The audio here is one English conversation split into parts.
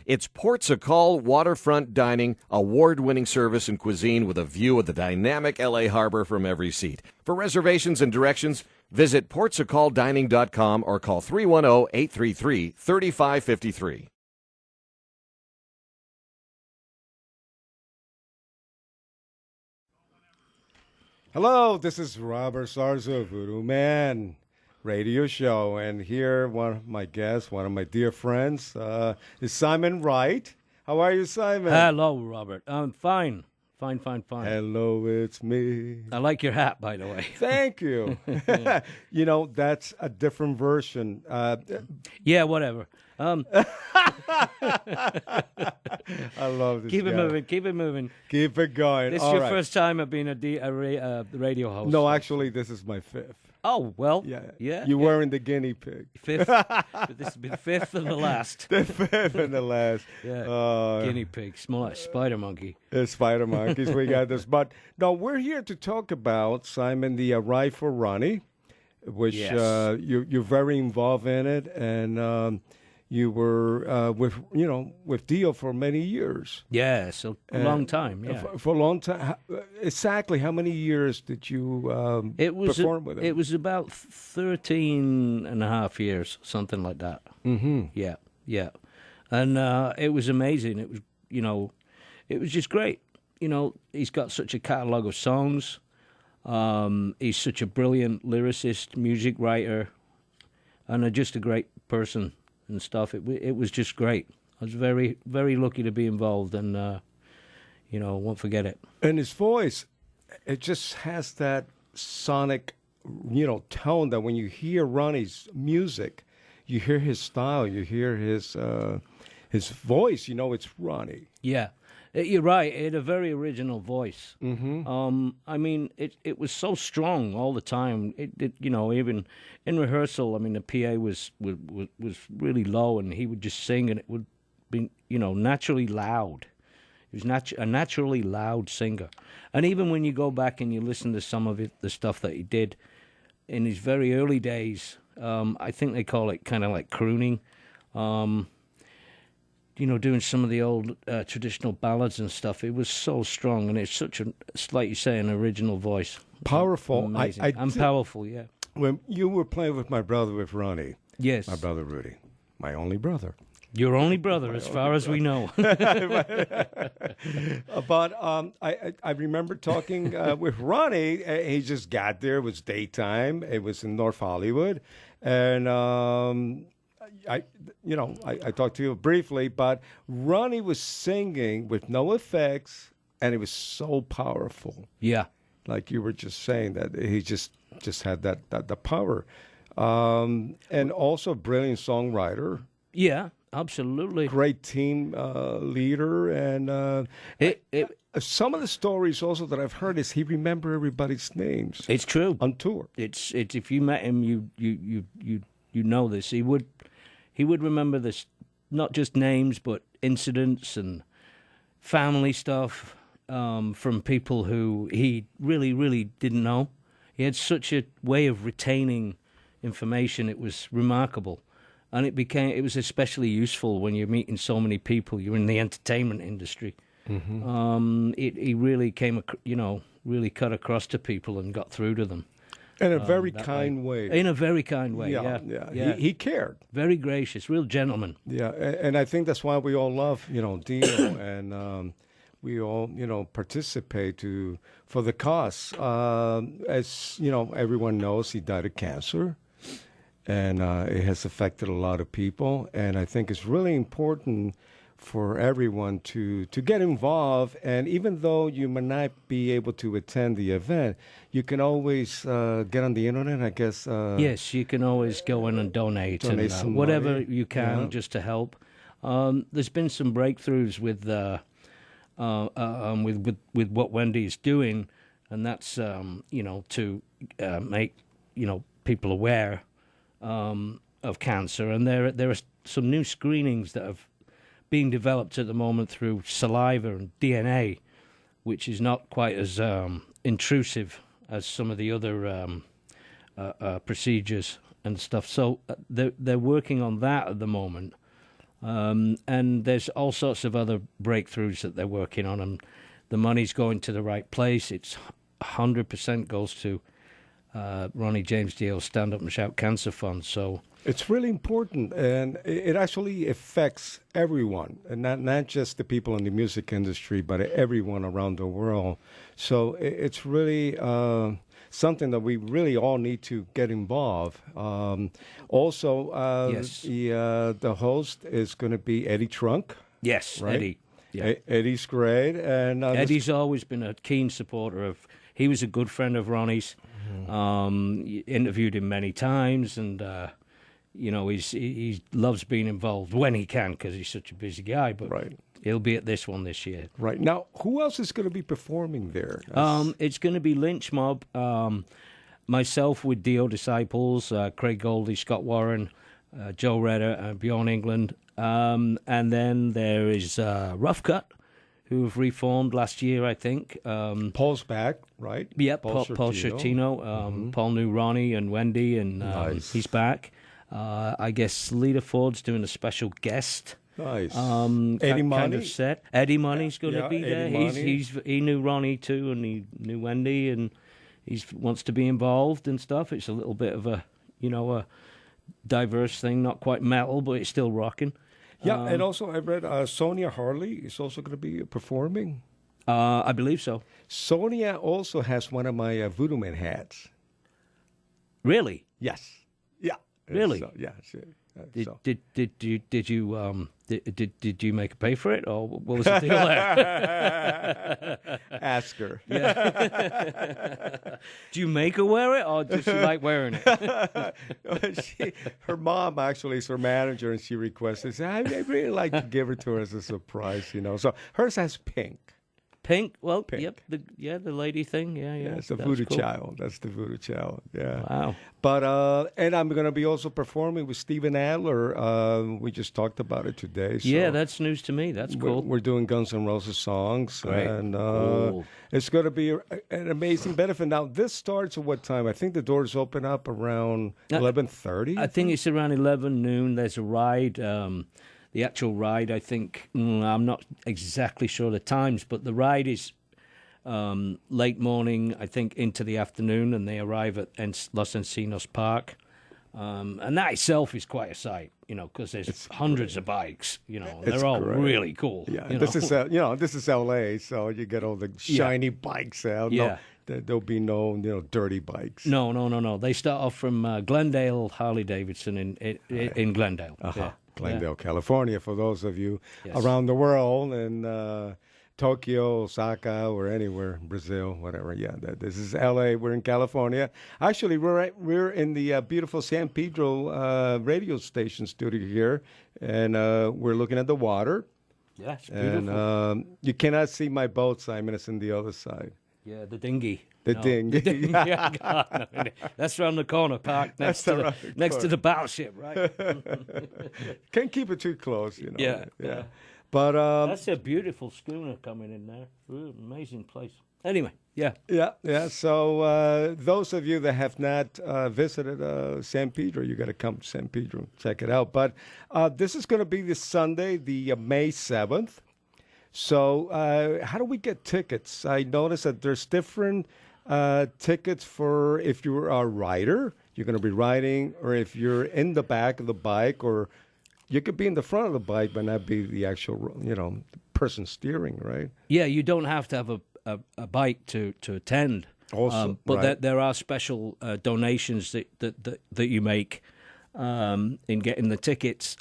It's Ports a Call waterfront dining, award-winning service and cuisine with a view of the dynamic LA harbor from every seat. For reservations and directions, visit portsacalldining.com or call 310-833-3553. Hello, this is Robert Sarzo, Vudu Man radio show, and here one of my guests, one of my dear friends, is Simon Wright. How are you, Simon? Hello, Robert. I'm fine. Fine. Hello, it's me. I like your hat, by the way. Thank you. You know, that's a different version. Yeah, whatever. I love this Keep it guy. moving. Keep it moving. Keep it going. This is All your right. first time of being a radio host. No, actually, this is my fifth. Oh, well. Yeah. You weren't the guinea pig. Fifth. But this will be the fifth and the last. The fifth and the last. Yeah. Guinea pig. Small like spider monkey. Spider monkeys, we got this. But no, we're here to talk about, Simon, the Ride for Ronnie, which Yes. you're very involved in it, and you were with Dio for many years. Yeah, so a long time. Yeah. For a long time. Exactly how many years did you perform with him? It was about 13 and a half years, something like that. Mm-hmm. Yeah. And it was amazing. It was, it was just great. He's got such a catalogue of songs. He's such a brilliant lyricist, music writer, and just a great person and stuff. It was just great. I was very, very lucky to be involved, and, won't forget it. And his voice, it just has that sonic, tone that when you hear Ronnie's music, you hear his style, you hear his voice, it's Ronnie. Yeah, you're right. It had a very original voice. Mm-hmm. I mean, it was so strong all the time. It even in rehearsal. I mean, the PA was really low, and he would just sing, and it would be naturally loud. He was a naturally loud singer. And even when you go back and you listen to some of the stuff that he did in his very early days, I think they call it kind of like crooning. Doing some of the old traditional ballads and stuff. It was so strong, and it's like you say, an original voice. Powerful. Amazing. And powerful, yeah. When you were playing with my brother, with Ronnie. Yes. My brother Rudy. My only brother. Your only brother, as far as we know. But I remember talking with Ronnie. He just got there. It was daytime. It was in North Hollywood. And I talked to you briefly, but Ronnie was singing with no effects, and it was so powerful. Yeah. Like you were just saying, that he just had that the power. And also a brilliant songwriter. Yeah, absolutely. Great team leader, and some of the stories also that I've heard is he remember everybody's names. It's true. On tour. It's if you met him, you know this. He would remember this, not just names, but incidents and family stuff from people who he really, really didn't know. He had such a way of retaining information. It was remarkable. And it was especially useful when you're meeting so many people. You're in the entertainment industry. Mm-hmm. He really really cut across to people and got through to them. In a very kind way. In a very kind way, yeah. He cared. Very gracious, real gentleman. Yeah, and I think that's why we all love, Dio, and we all, participate for the cause. As, everyone knows, he died of cancer, and it has affected a lot of people, and I think it's really important for everyone to get involved. And even though you may not be able to attend the event, you can always get on the internet, I guess. Yes, you can always go in and donate some whatever money. you can just to help. There's been some breakthroughs with what Wendy is doing, and that's to make people aware of cancer. And there are some new screenings that have being developed at the moment through saliva and DNA, which is not quite as intrusive as some of the other procedures and stuff. So they're working on that at the moment. And there's all sorts of other breakthroughs that they're working on, and the money's going to the right place. It's 100% goes to Ronnie James Dio Stand Up and Shout Cancer Fund. So it's really important, and it actually affects everyone, and not just the people in the music industry, but everyone around the world. So it's really something that we really all need to get involved. Also, Yes. the host is going to be Eddie Trunk. yes, Right. Eddie. Yeah. Eddie's great, and Eddie's always been a keen supporter of. He was a good friend of Ronnie's. Interviewed him many times, and he loves being involved when he can because he's such a busy guy. But Right. he'll be at this one this year. Right now, who else is going to be performing there? It's going to be Lynch Mob, myself with Dio Disciples, Craig Goldie, Scott Warren, Joe Redder, and Bjorn England. And then there is Rough Cut, who have reformed last year, I think. Paul's back, right? Yeah, Paul Shortino. Shortino. Paul knew Ronnie and Wendy, and Nice. he's back. I guess Lita Ford's doing a special guest. Nice. Kind Eddie Money? of set. Eddie Money's going to Yeah, be there. Eddie He knew Ronnie too, and he knew Wendy, and he wants to be involved and stuff. It's a little bit of a diverse thing, not quite metal, but it's still rocking. Yeah, and also I read Sonia Harley is also going to be performing. I believe so. Sonia also has one of my Vudu Man hats. Really? Yes. Yeah. Really? So, yeah. Did you make her pay for it, or what was the deal there? Ask her. Do you make her wear it, or does she like wearing it? Her mom actually is her manager, and she requested. I'd really like to give her to her as a surprise, So hers has pink. Pink? Well, Pink. yep, the lady thing. Yeah. It's the That's Voodoo cool. Child. That's the Voodoo Child. Yeah. Wow. But and I'm going to be also performing with Steven Adler. We just talked about it today. So Yeah, that's news to me. That's cool. We're doing Guns N' Roses songs, Great. and Cool. it's going to be an amazing benefit. Now, this starts at what time? I think the doors open up around 11:30. I think it's around 11 noon. There's a ride. The actual ride, I think, I'm not exactly sure the times, but the ride is late morning, I think, into the afternoon, and they arrive at Los Encinos Park. And that itself is quite a sight, because there's hundreds of bikes, and they're all great. really cool. Yeah, this is this is LA, so you get all the shiny bikes out. Yeah. No, there'll be no dirty bikes. No. They start off from Glendale Harley Davidson in Glendale. Yeah. Glendale, California, for those of you Yes. around the world, and Tokyo, Osaka, or anywhere, Brazil, whatever. Yeah, this is LA. We're in California. Actually, we're in the beautiful San Pedro radio station studio here, and we're looking at the water. Yeah, it's beautiful. And you cannot see my boat, Simon. It's on the other side. Yeah, the dinghy. The dinghy. Yeah, God, no. That's around the corner, parked next to the battleship, right? Can't keep it too close, Yeah. But That's a beautiful schooner coming in there. Ooh, amazing place. Anyway, yeah. Yeah. So those of you that have not visited San Pedro, you got to come to San Pedro and check it out. But this is going to be this Sunday, the May 7th. So how do we get tickets? I noticed that there's different tickets for if you're a rider, you're going to be riding, or if you're in the back of the bike, or you could be in the front of the bike but not be the actual, person steering, right? Yeah, you don't have to have a bike to attend. Also, but right. there are special donations that you make in getting the tickets.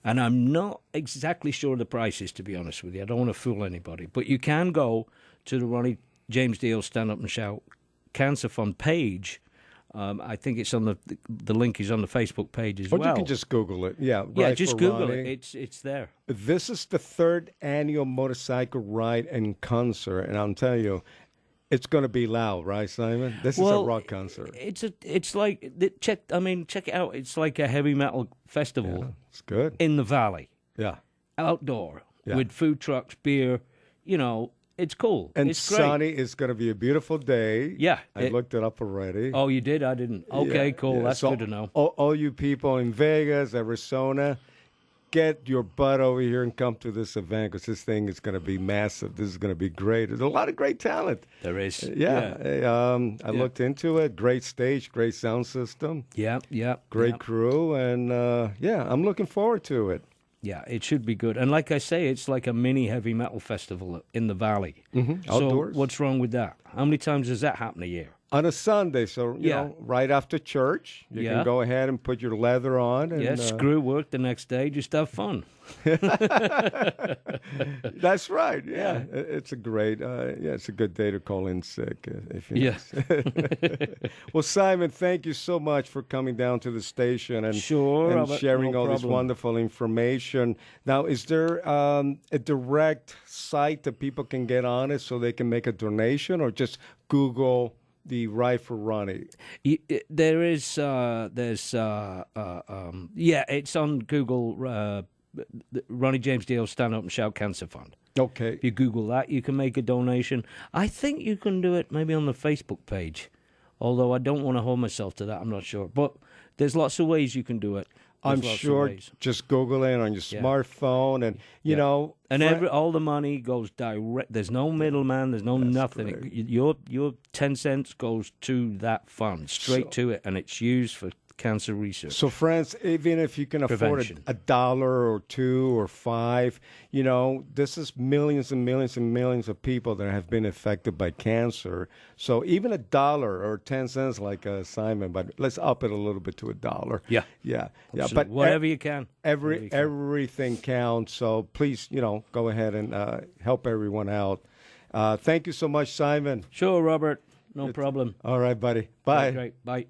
And I'm not exactly sure of the prices, to be honest with you. I don't want to fool anybody. But you can go to the Ronnie James Dio Stand Up and Shout Cancer Fund page. I think it's on the link is on the Facebook page as well. But you can just Google it. Yeah, yeah, Ride just for Google Ronnie. it. It's there. This is the 3rd annual motorcycle ride and concert, and I'm telling you, it's going to be loud, right, Simon? This is a rock concert. It's like check it out. It's like a heavy metal festival. Yeah, it's good. In the valley, Yeah. outdoor Yeah. with food trucks, beer. It's cool. And it's great. sunny. It's going to be a beautiful day. Yeah, I looked it up already. Oh, you did? I didn't. Okay, Yeah, cool. yeah. That's So good to know. All you people in Vegas, Arizona, get your butt over here and come to this event because this thing is going to be massive. This is going to be great. There's a lot of great talent. There is. I looked into it. Great stage, great sound system. Yeah. Great crew. And, I'm looking forward to it. Yeah, it should be good. And like I say, it's like a mini heavy metal festival in the valley. Mm-hmm. Outdoors. So what's wrong with that? How many times does that happen a year? On a Sunday, so you know, right after church, you can go ahead and put your leather on. And, screw work the next day, just have fun. That's right. Yeah, it's a great. It's a good day to call in sick. If you Well, Simon, thank you so much for coming down to the station and sharing all this wonderful information. Now, is there a direct site that people can get on it so they can make a donation, or just Google the Right for Ronnie? There is, it's on Google, Ronnie James Dio Stand Up and Shout Cancer Fund. Okay. If you Google that, you can make a donation. I think you can do it maybe on the Facebook page, although I don't want to hold myself to that. I'm not sure. But there's lots of ways you can do it. I'm sure. Just Google it on your smartphone, and you know, and all the money goes direct. There's no middleman. There's nothing. Your 10 cents goes to that fund, straight to it, and it's used for cancer research. So, friends, even if you can afford $1 or $2 or $5, you know, this is millions and millions and millions of people that have been affected by cancer. So even $1 or 10 cents, like Simon, but let's up it a little bit to $1. Yeah. But whatever you can. Everything counts. So please, you know, go ahead and help everyone out. Thank you so much, Simon. Sure, Robert. No problem. All right, buddy. Bye. Great. Bye.